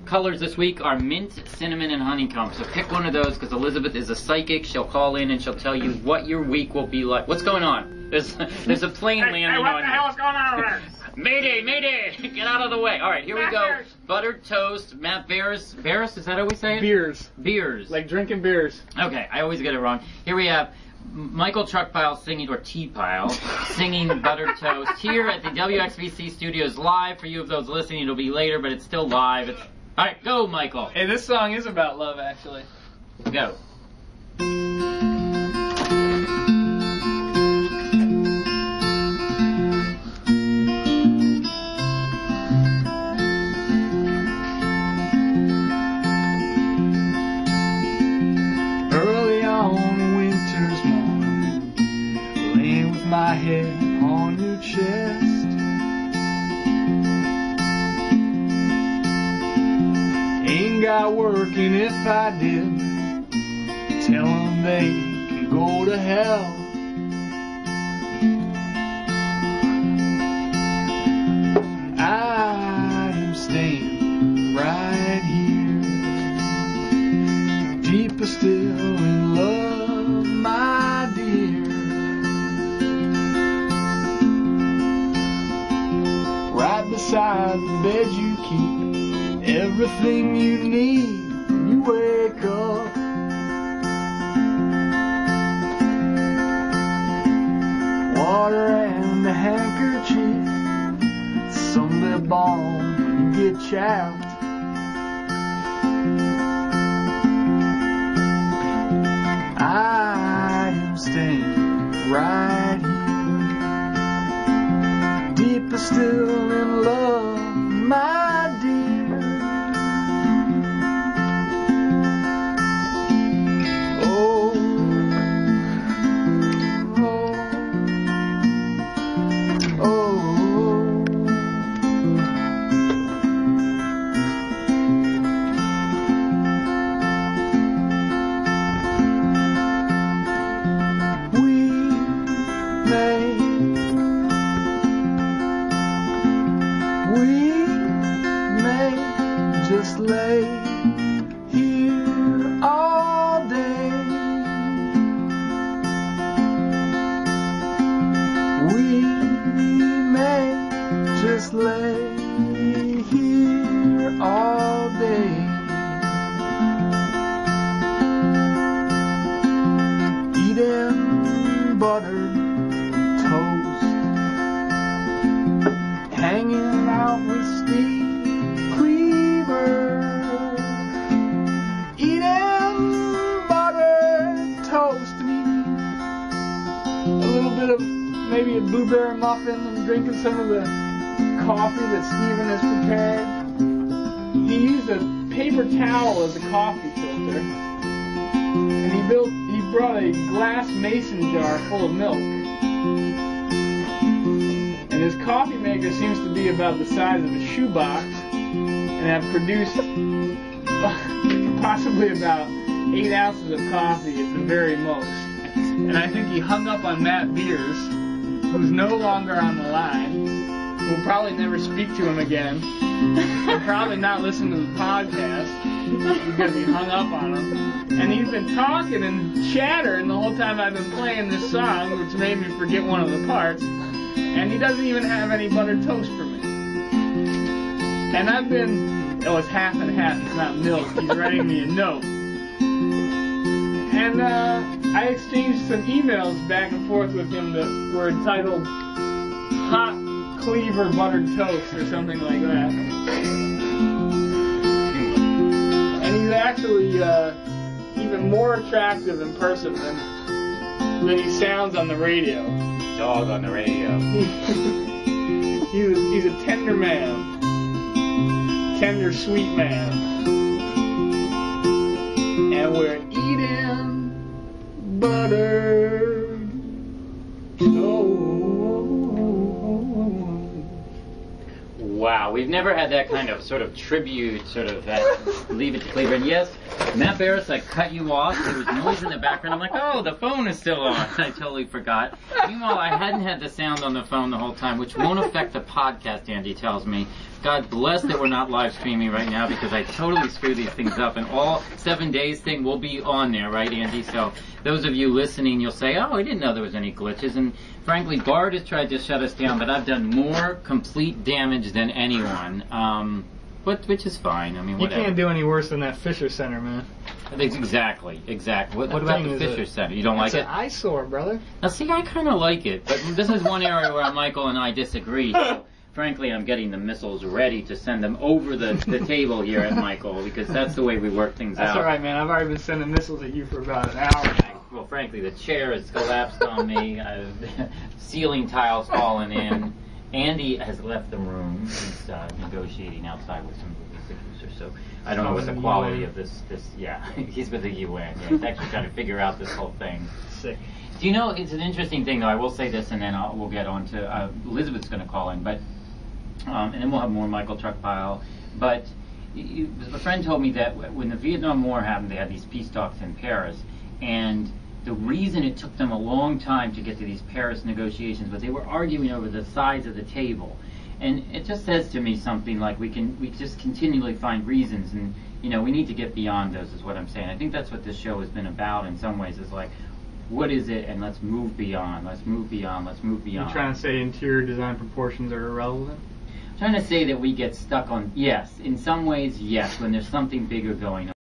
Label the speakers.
Speaker 1: Colors this week are mint, cinnamon, and honeycomb. So pick one of those because Elizabeth is a psychic. She'll call in and she'll tell you what your week will be like. What's going on? There's a plane landing on you.
Speaker 2: What the hell is going on over there?
Speaker 1: Mayday, mayday! Get out of the way. All right, here we go. Buttered toast, Matt Beers. Beers, is that how we say it?
Speaker 2: Beers.
Speaker 1: Beers.
Speaker 2: Like drinking beers.
Speaker 1: Okay, I always get it wrong. Here we have Michael Truckpile singing, or T-Pile, singing Buttered Toast here at the WXBC studios live. For you of those listening, it'll be later, but it's still live. All right, go, Michael.
Speaker 2: Hey, this song is about love, actually.
Speaker 1: Go.
Speaker 2: My head on your chest, ain't got work, and if I did, tell them they can go to hell. I am staying right here, deeper still in love, my dear. Right beside the bed you keep everything you need when you wake up. Water and a handkerchief, some lip balm when you get chapped. I am staying right here, deeper still in love, my dear. Oh, oh, oh. We may just lay here all day. We may just lay here all day. Eating buttered toast, hanging out with Steve Cleaver, eating buttered toast, and eating a little bit of maybe a blueberry muffin, and drinking some of the coffee that Steven has prepared. He used a paper towel as a coffee filter, and he brought a glass mason jar full of milk. And his coffee maker seems to be about the size of a shoebox and have produced possibly about 8 ounces of coffee at the very most. And I think he hung up on Matt Beers, who's no longer on the line. We'll probably never speak to him again. He'll probably not listen to the podcast because he hung up on him. And he's been talking and chattering the whole time I've been playing this song, which made me forget one of the parts. And he doesn't even have any buttered toast for me. And I've been, it's half and half, it's not milk. He's writing me a note. And I exchanged some emails back and forth with him that were entitled Hot Cleaver Buttered Toast or something like that. And he's actually even more attractive in person than he sounds on the radio.
Speaker 1: Dog on the radio.
Speaker 2: He's a tender man. Tender, sweet man. And we're eating buttered toast.
Speaker 1: Wow, we've never had that kind of sort of tribute, sort of leave it to Cleaver. And yes, Matt Barris, I cut you off. There was noise in the background. I'm like, oh, the phone is still on. I totally forgot. Meanwhile, I hadn't had the sound on the phone the whole time, which won't affect the podcast, Andy tells me. God bless that we're not live streaming right now because I totally screw these things up. And all 7 days thing will be on there, right, Andy? So those of you listening, you'll say, oh, I didn't know there was any glitches. And frankly, Bart has tried to shut us down, but I've done more complete damage than anyone. Which is fine. I mean, whatever.
Speaker 2: You can't do any worse than that Fisher Center, man.
Speaker 1: Exactly. What about the Fisher Center? You don't like it?
Speaker 2: It's an eyesore, brother.
Speaker 1: Now, see, I kind of like it, but this is one area where Michael and I disagree. So, frankly, I'm getting the missiles ready to send them over the table here at Michael, because that's the way we work things out.
Speaker 2: That's all right, man. I've already been sending missiles at you for about an hour now.
Speaker 1: Well, frankly, the chair has collapsed on me. Ceiling tiles fallen in. Andy has left the room. He's negotiating outside with some movie producers. So I don't know what the quality of this. Yeah, he's with the UN. Yeah, he's actually trying to figure out this whole thing.
Speaker 2: Sick.
Speaker 1: Do you know, it's an interesting thing, though. I will say this, and then we'll get on to Elizabeth's going to call in, but and then we'll have more Michael Truckpile. But a friend told me that when the Vietnam War happened, they had these peace talks in Paris, and the reason it took them a long time to get to these Paris negotiations was they were arguing over the size of the table. And it just says to me something like we just continually find reasons, and we need to get beyond those, is what I'm saying. I think that's what this show has been about in some ways, is like, what is it, and let's move beyond, let's move beyond, let's move beyond.
Speaker 2: You're trying to say interior design proportions are irrelevant?
Speaker 1: I'm trying to say that we get stuck on, yes, in some ways, yes, when there's something bigger going on.